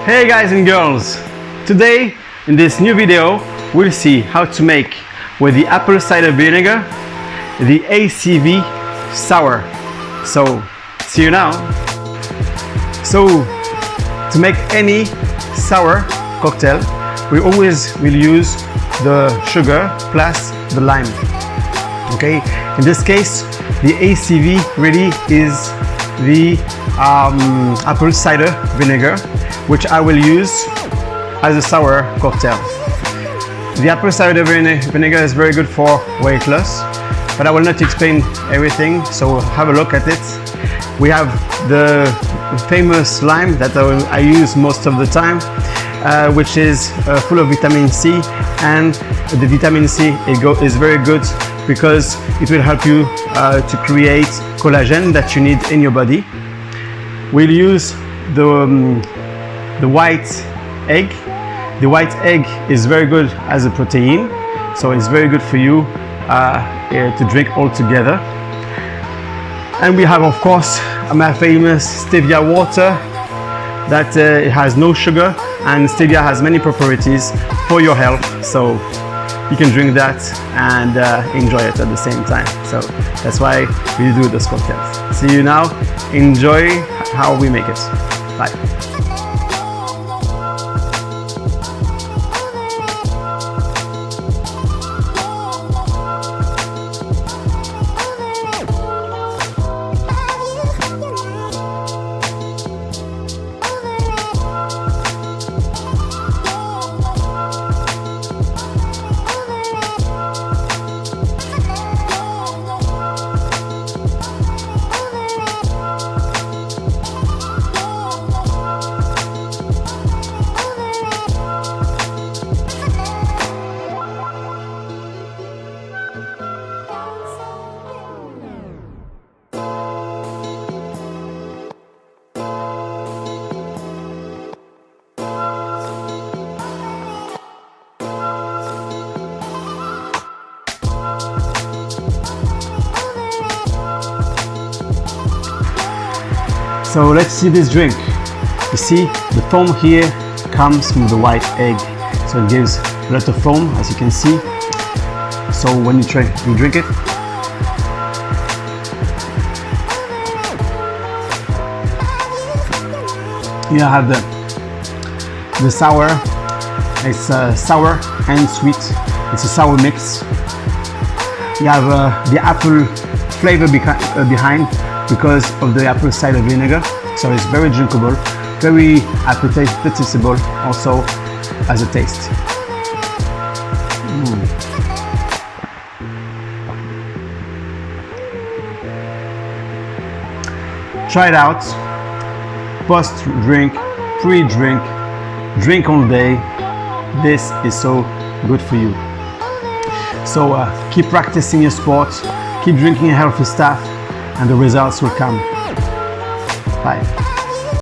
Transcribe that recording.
Hey guys and girls, today in this new video we'll see how to make with the apple cider vinegar the ACV sour. So see you now. So to make any sour cocktail we always will use the sugar plus the lime. Okay, in this case the ACV really is the apple cider vinegar, which I will use as a sour cocktail. The apple cider vinegar is very good for weight loss, but I will not explain everything, so have a look at it. We have the famous lime that I use most of the time, which is full of vitamin C, and the vitamin C is very good because it will help you to create collagen that you need in your body. We'll use the white egg. The white egg is very good as a protein, so it's very good for you to drink all together. And we have, of course, my famous stevia water that it has no sugar, and stevia has many properties for your health, so you can drink that and enjoy it at the same time. So that's why we do those cocktails. See you now. Enjoy how we make it. Bye. So let's see this drink. You see the foam here comes from the white egg, so it gives a lot of foam, as you can see. So when you drink it, you have the sour. It's sour and sweet. It's a sour mix. You have the apple flavor behind, because of the apple cider vinegar, so it's very drinkable, very appetizable also as a taste. Try it out. Post drink, pre-drink, drink all day. This is so good for you. So keep practicing your sport, keep drinking healthy stuff, and the results will come. Bye.